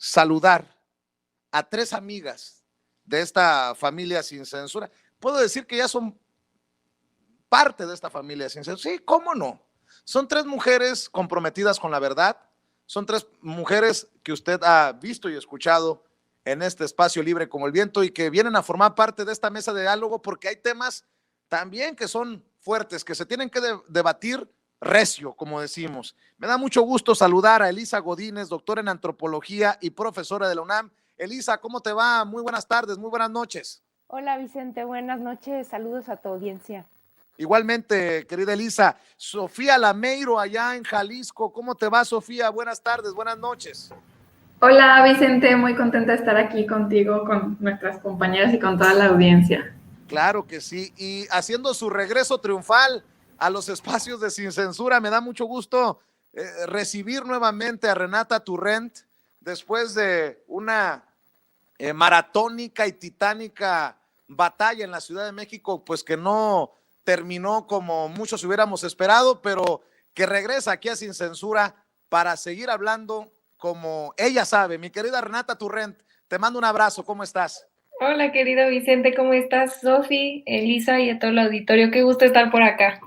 saludar a tres amigas de esta familia sin censura. Puedo decir que ya son parte de esta familia sin censura. Sí, cómo no. Son tres mujeres comprometidas con la verdad. Son tres mujeres que usted ha visto y escuchado en este espacio libre como el viento y que vienen a formar parte de esta mesa de diálogo porque hay temas también que son fuertes, que se tienen que debatir recio, como decimos. Me da mucho gusto saludar a Elisa Godínez, doctora en antropología y profesora de la UNAM. Elisa, ¿cómo te va? Muy buenas tardes, muy buenas noches. Hola Vicente, buenas noches, saludos a tu audiencia. Igualmente, querida Elisa, Sofía Lameiro allá en Jalisco. ¿Cómo te va, Sofía? Buenas tardes, buenas noches. Hola Vicente, muy contenta de estar aquí contigo, con nuestras compañeras y con toda la audiencia. Claro que sí, y haciendo su regreso triunfal a los espacios de Sin Censura, me da mucho gusto recibir nuevamente a Renata Turrent después de una maratónica y titánica batalla en la Ciudad de México, pues que no terminó como muchos hubiéramos esperado, pero que regresa aquí a Sin Censura para seguir hablando como ella sabe. Mi querida Renata Turrent, te mando un abrazo, ¿cómo estás? Hola querido Vicente, ¿cómo estás? Sofi, Elisa y a todo el auditorio, qué gusto estar por acá.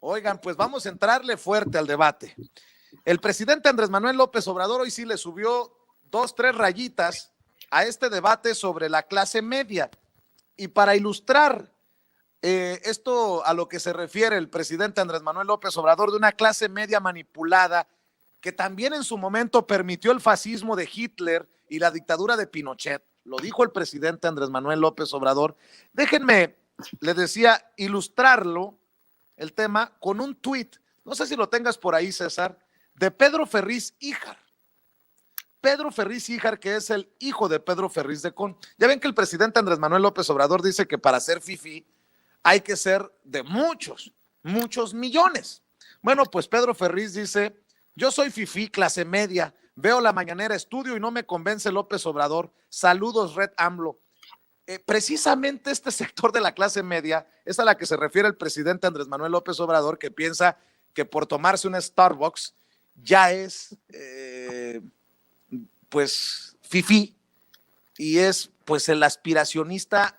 Oigan, pues vamos a entrarle fuerte al debate. El presidente Andrés Manuel López Obrador hoy sí le subió 2, 3 rayitas a este debate sobre la clase media. Y para ilustrar esto a lo que se refiere el presidente Andrés Manuel López Obrador de una clase media manipulada que también en su momento permitió el fascismo de Hitler y la dictadura de Pinochet, lo dijo el presidente Andrés Manuel López Obrador. Déjenme, le decía, ilustrarlo, el tema, con un tuit, no sé si lo tengas por ahí, César, de Pedro Ferriz Híjar. Pedro Ferriz Híjar, que es el hijo de Pedro Ferriz de Con. Ya ven que el presidente Andrés Manuel López Obrador dice que para ser fifí hay que ser de muchos, muchos millones. Bueno, pues Pedro Ferriz dice, yo soy fifí, clase media, veo la mañanera, estudio y no me convence López Obrador. Saludos, Red AMLO. Precisamente este sector de la clase media es a la que se refiere el presidente Andrés Manuel López Obrador, que piensa que por tomarse un Starbucks ya es pues fifí y es pues el aspiracionista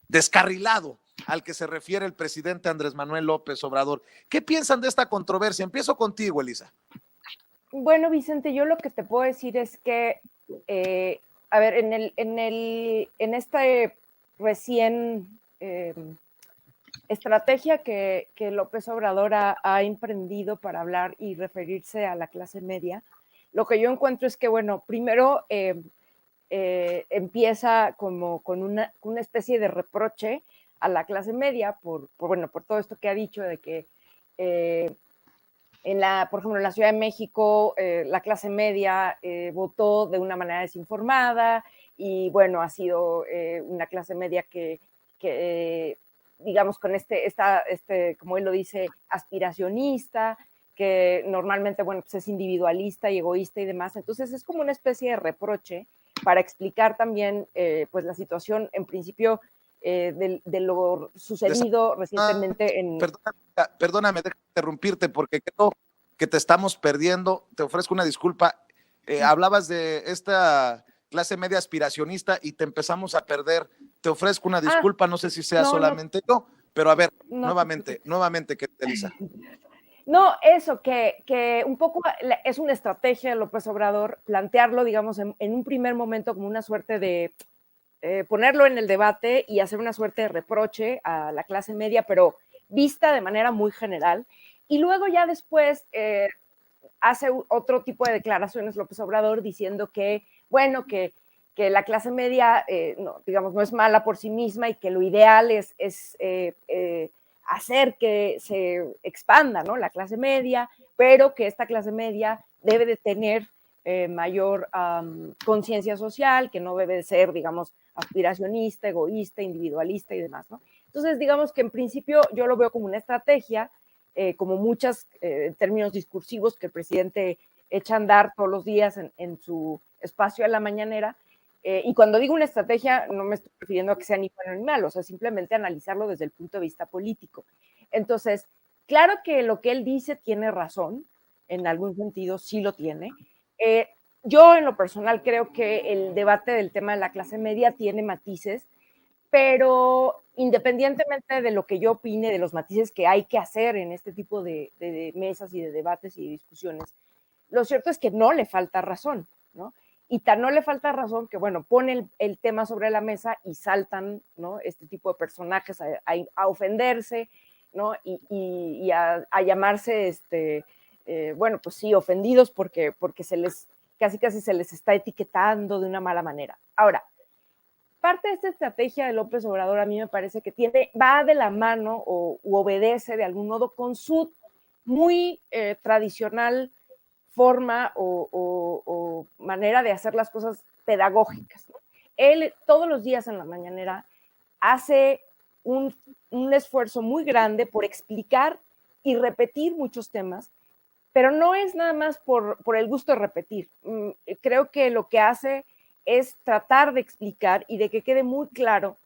descarrilado al que se refiere el presidente Andrés Manuel López Obrador. ¿Qué piensan de esta controversia? Empiezo contigo, Elisa. Bueno, Vicente, yo lo que te puedo decir es que, a ver, en esta recién estrategia que López Obrador ha emprendido para hablar y referirse a la clase media, lo que yo encuentro es que, bueno, primero empieza como con una especie de reproche a la clase media bueno, por todo esto que ha dicho de que por ejemplo, en la Ciudad de México, la clase media votó de una manera desinformada y bueno, ha sido una clase media que digamos, con como él lo dice, aspiracionista, que normalmente, bueno, pues es individualista y egoísta y demás. Entonces es como una especie de reproche para explicar también, pues, la situación, en principio, de lo sucedido recientemente en... Perdóname, déjame interrumpirte porque creo que te estamos perdiendo. Te ofrezco una disculpa. Hablabas de esta clase media aspiracionista y te empezamos a perder. Te ofrezco una disculpa, no sé si sea solamente yo, pero a ver, nuevamente, Elisa. No, eso, que un poco es una estrategia de López Obrador plantearlo, digamos, en un primer momento como una suerte de ponerlo en el debate y hacer una suerte de reproche a la clase media, pero vista de manera muy general. Y luego ya después hace otro tipo de declaraciones López Obrador diciendo que, bueno, que la clase media, no, digamos, no es mala por sí misma y que lo ideal es hacer que se expanda, ¿no?, la clase media, pero que esta clase media debe de tener mayor conciencia social, que no debe de ser, digamos, aspiracionista, egoísta, individualista y demás, ¿no? Entonces, digamos que en principio yo lo veo como una estrategia, como muchas términos discursivos que el presidente echa a andar todos los días en su espacio a la mañanera. Y cuando digo una estrategia, no me estoy refiriendo a que sea ni bueno ni malo, o sea, simplemente analizarlo desde el punto de vista político. Entonces, claro que lo que él dice tiene razón, en algún sentido sí lo tiene. Yo en lo personal creo que el debate del tema de la clase media tiene matices, pero independientemente de lo que yo opine, de los matices que hay que hacer en este tipo de mesas y de debates y de discusiones, lo cierto es que no le falta razón, ¿no? Y tan no le falta razón que, bueno, pone el tema sobre la mesa y saltan, ¿no?, este tipo de personajes a ofenderse, ¿no? Y a llamarse, bueno, pues sí, ofendidos porque casi se les está etiquetando de una mala manera. Ahora, parte de esta estrategia de López Obrador a mí me parece que va de la mano u obedece de algún modo con su muy tradicional forma o manera de hacer las cosas pedagógicas, ¿no? Él todos los días en la mañanera hace un esfuerzo muy grande por explicar y repetir muchos temas, pero no es nada más por el gusto de repetir. Creo que lo que hace es tratar de explicar y de que quede muy claro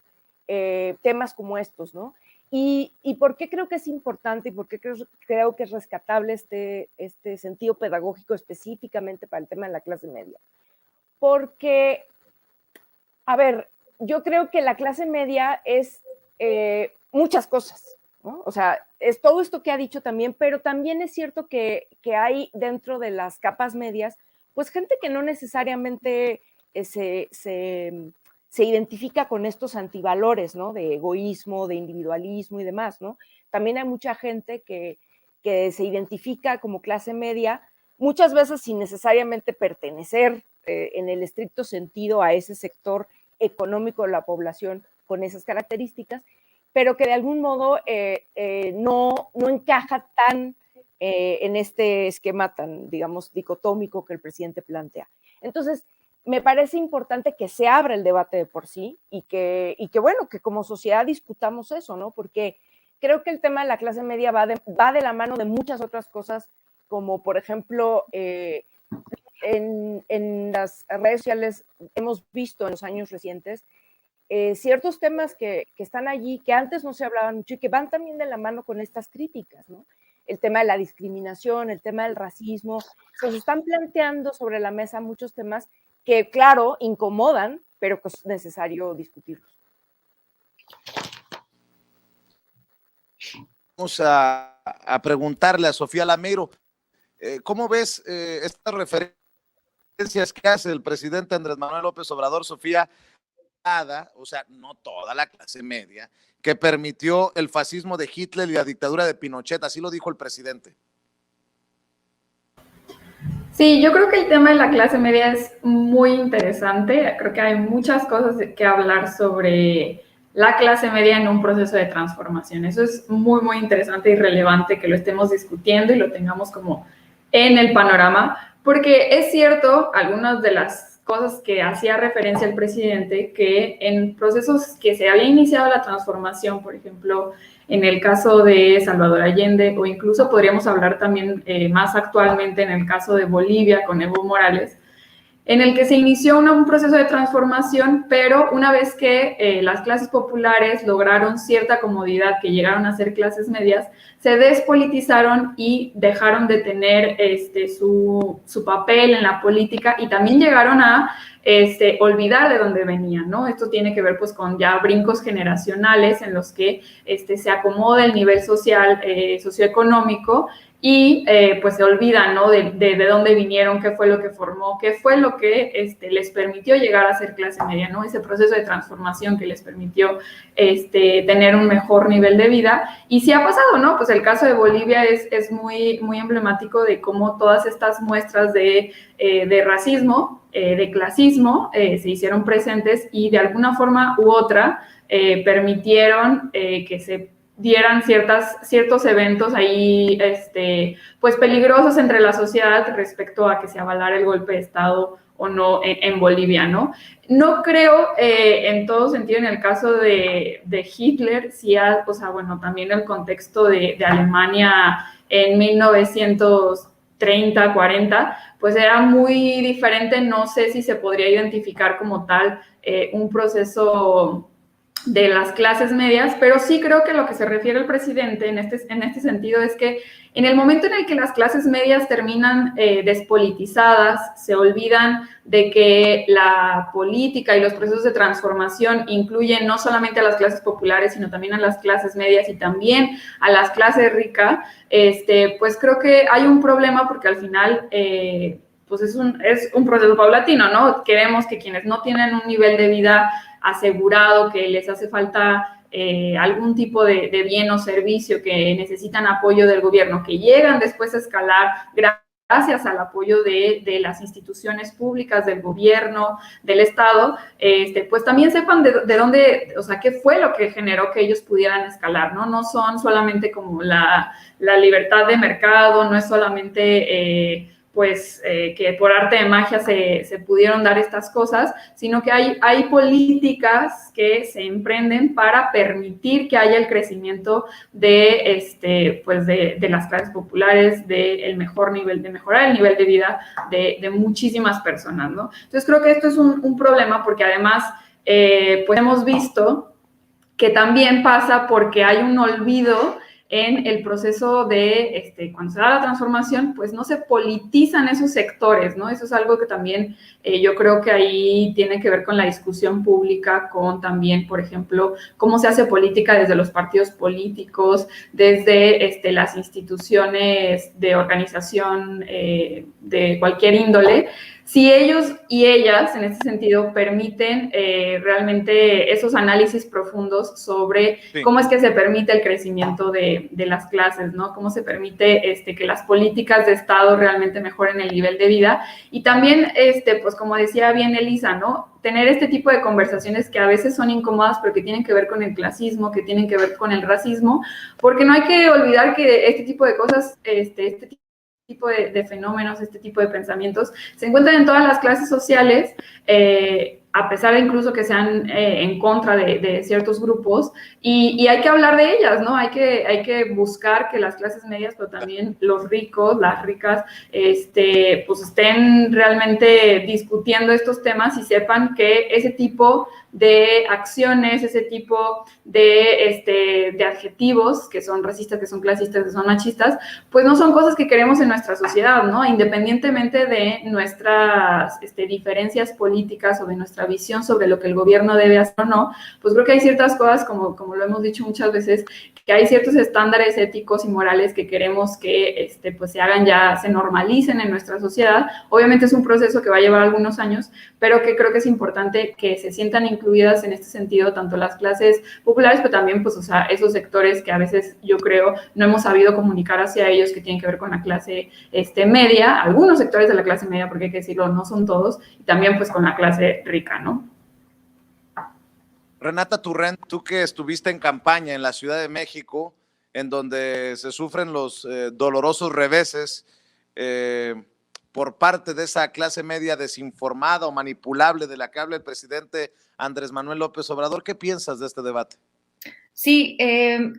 temas como estos, ¿no? ¿Y por qué creo que es importante y por qué creo que es rescatable este sentido pedagógico específicamente para el tema de la clase media? Porque, a ver, yo creo que la clase media es muchas cosas, ¿no? O sea, es todo esto que ha dicho también, pero también es cierto que hay dentro de las capas medias, pues gente que no necesariamente se identifica con estos antivalores, ¿no? De egoísmo, de individualismo y demás, ¿no? También hay mucha gente que se identifica como clase media, muchas veces sin necesariamente pertenecer en el estricto sentido a ese sector económico de la población con esas características, pero que de algún modo no encaja tan en este esquema tan, digamos, dicotómico que el presidente plantea. Entonces, me parece importante que se abra el debate de por sí y que bueno, que como sociedad discutamos eso, ¿no? Porque creo que el tema de la clase media va de la mano de muchas otras cosas, como por ejemplo, en las redes sociales hemos visto en los años recientes ciertos temas que están allí, que antes no se hablaban mucho y que van también de la mano con estas críticas, ¿no? El tema de la discriminación, el tema del racismo, se están planteando sobre la mesa muchos temas que, claro, incomodan, pero que es necesario discutirlos. Vamos a preguntarle a Sofía Lameiro, ¿cómo ves estas referencias que hace el presidente Andrés Manuel López Obrador, Sofía? O sea, no toda la clase media, que permitió el fascismo de Hitler y la dictadura de Pinochet, así lo dijo el presidente. Sí, yo creo que el tema de la clase media es muy interesante. Creo que hay muchas cosas que hablar sobre la clase media en un proceso de transformación. Eso es muy, muy interesante y relevante que lo estemos discutiendo y lo tengamos como en el panorama, porque es cierto, algunas de las cosas que hacía referencia el presidente, que en procesos que se había iniciado la transformación, por ejemplo, en el caso de Salvador Allende, o incluso podríamos hablar también más actualmente en el caso de Bolivia con Evo Morales, en el que se inició un proceso de transformación, pero una vez que las clases populares lograron cierta comodidad, que llegaron a ser clases medias, se despolitizaron y dejaron de tener su papel en la política y también llegaron a olvidar de dónde venían, ¿no? Esto tiene que ver pues con ya brincos generacionales en los que se acomoda el nivel social, socioeconómico, y pues se olvidan, ¿no? de dónde vinieron, qué fue lo que formó, qué fue lo que les permitió llegar a ser clase media, ¿no? Ese proceso de transformación que les permitió tener un mejor nivel de vida. Y sí ha pasado, ¿no? Pues el caso de Bolivia es muy, muy emblemático de cómo todas estas muestras de racismo, de clasismo, se hicieron presentes y de alguna forma u otra permitieron que se dieran ciertos eventos ahí pues peligrosos entre la sociedad respecto a que se avalara el golpe de Estado o no en Bolivia, ¿no? No creo en todo sentido en el caso de Hitler, sí, o sea, bueno, también el contexto de Alemania en 1930, 40, pues era muy diferente, no sé si se podría identificar como tal un proceso de las clases medias, pero sí creo que lo que se refiere el presidente en este sentido es que en el momento en el que las clases medias terminan despolitizadas, se olvidan de que la política y los procesos de transformación incluyen no solamente a las clases populares, sino también a las clases medias y también a las clases ricas, pues creo que hay un problema porque al final pues es un proceso paulatino, ¿no? Queremos que quienes no tienen un nivel de vida asegurado, que les hace falta algún tipo de bien o servicio, que necesitan apoyo del gobierno, que llegan después a escalar gracias al apoyo de las instituciones públicas, del gobierno, del Estado, pues también sepan de dónde, o sea, qué fue lo que generó que ellos pudieran escalar, ¿no? No son solamente como la libertad de mercado, no es solamente que por arte de magia se pudieron dar estas cosas, sino que hay políticas que se emprenden para permitir que haya el crecimiento de las clases populares, de mejorar el nivel de vida de muchísimas personas, ¿no? Entonces creo que esto es un problema porque además pues hemos visto que también pasa porque hay un olvido en el proceso de, cuando se da la transformación, pues no se politizan esos sectores, ¿no? Eso es algo que también yo creo que ahí tiene que ver con la discusión pública, con también, por ejemplo, cómo se hace política desde los partidos políticos, desde las instituciones de organización de cualquier índole. Si ellos y ellas, en este sentido, permiten realmente esos análisis profundos sobre cómo es que se permite el crecimiento de las clases, ¿no? Cómo se permite que las políticas de Estado realmente mejoren el nivel de vida. Y también, pues como decía bien Elisa, ¿no? Tener este tipo de conversaciones que a veces son incómodas, pero que tienen que ver con el clasismo, que tienen que ver con el racismo, porque no hay que olvidar que este tipo de cosas, tipo de fenómenos, este tipo de pensamientos, se encuentran en todas las clases sociales, a pesar de incluso que sean en contra de ciertos grupos, y hay que hablar de ellas, ¿no? Hay que buscar que las clases medias, pero también los ricos, las ricas, pues estén realmente discutiendo estos temas y sepan que ese tipo de acciones, ese tipo de adjetivos que son racistas, que son clasistas, que son machistas, pues no son cosas que queremos en nuestra sociedad, ¿no? Independientemente de nuestras diferencias políticas o de nuestra visión sobre lo que el gobierno debe hacer o no, pues creo que hay ciertas cosas, como lo hemos dicho muchas veces, que hay ciertos estándares éticos y morales que queremos que pues se hagan ya, se normalicen en nuestra sociedad. Obviamente es un proceso que va a llevar algunos años, pero que creo que es importante que se sientan incluidas en este sentido, tanto las clases populares, pero también, pues, o sea, esos sectores que a veces yo creo no hemos sabido comunicar hacia ellos, que tienen que ver con la clase media, algunos sectores de la clase media, porque hay que decirlo, no son todos, y también, pues, con la clase rica, ¿no? Renata Turrent, tú que estuviste en campaña en la Ciudad de México, en donde se sufren los dolorosos reveses por parte de esa clase media desinformada o manipulable de la que habla el presidente Andrés Manuel López Obrador, ¿qué piensas de este debate? Sí,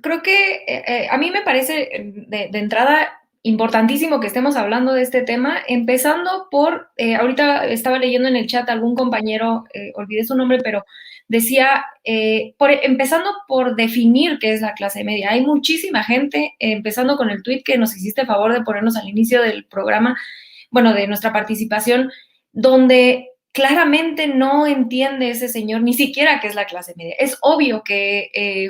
creo que a mí me parece de entrada importantísimo que estemos hablando de este tema, empezando por, ahorita estaba leyendo en el chat algún compañero, olvidé su nombre, pero decía, empezando por definir qué es la clase media. Hay muchísima gente, empezando con el tuit que nos hiciste favor de ponernos al inicio del programa, bueno, de nuestra participación, donde claramente no entiende ese señor ni siquiera qué es la clase media. Es obvio que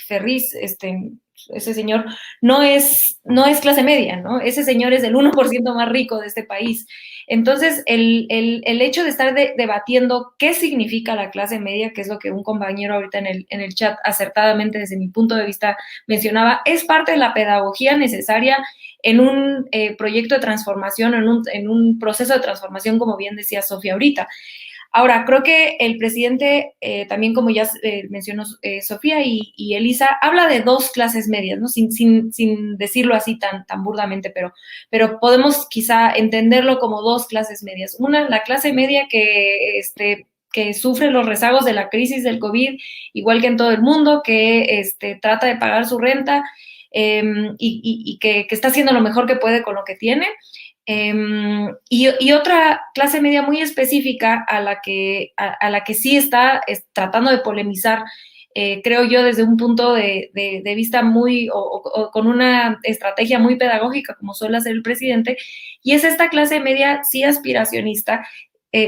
Ferriz, ese señor, no es clase media, ¿no? Ese señor es el 1% más rico de este país. Entonces, el hecho de estar debatiendo qué significa la clase media, que es lo que un compañero ahorita en el chat acertadamente desde mi punto de vista mencionaba, es parte de la pedagogía necesaria en un proyecto de transformación, en un proceso de transformación, como bien decía Sofía ahorita. Ahora, creo que el presidente, también como ya mencionó Sofía y Elisa, habla de dos clases medias, ¿no? Sin decirlo así tan burdamente, pero podemos quizá entenderlo como dos clases medias. Una, la clase media que sufre los rezagos de la crisis del COVID, igual que en todo el mundo, que trata de pagar su renta y que está haciendo lo mejor que puede con lo que tiene. Y otra clase media muy específica a la que sí está tratando de polemizar creo yo, desde un punto de vista muy, o con una estrategia muy pedagógica, como suele hacer el presidente, y es esta clase media sí aspiracionista,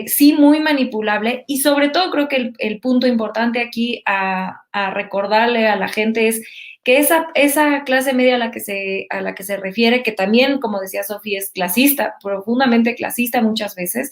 sí muy manipulable, y sobre todo creo que el punto importante aquí a recordarle a la gente es que esa clase media a la que se refiere, que también, como decía Sofía, es clasista, profundamente clasista muchas veces,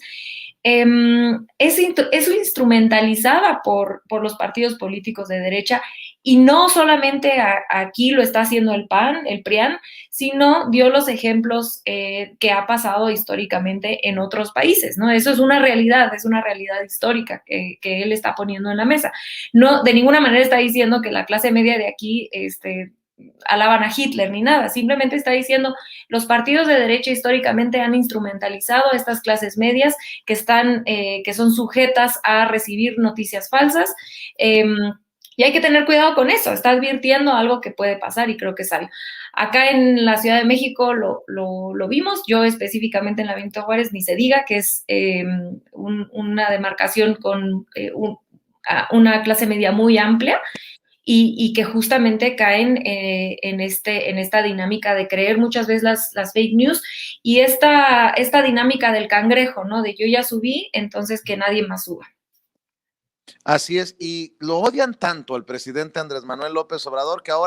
es instrumentalizada por los partidos políticos de derecha, y no solamente aquí lo está haciendo el PAN, el PRIAN, sino dio los ejemplos que ha pasado históricamente en otros países, ¿no? Eso es una realidad histórica que él está poniendo en la mesa. No, de ninguna manera está diciendo que la clase media de aquí alaban a Hitler ni nada, simplemente está diciendo los partidos de derecha históricamente han instrumentalizado a estas clases medias que son sujetas a recibir noticias falsas, y hay que tener cuidado con eso, está advirtiendo algo que puede pasar y creo que es algo. Acá en la Ciudad de México lo vimos, yo específicamente en la Benito Juárez, ni se diga, que es una demarcación con una clase media muy amplia, y que justamente caen en esta dinámica de creer muchas veces las fake news, y esta dinámica del cangrejo, ¿no? De yo ya subí, entonces que nadie más suba. Así es, y lo odian tanto al presidente Andrés Manuel López Obrador que ahora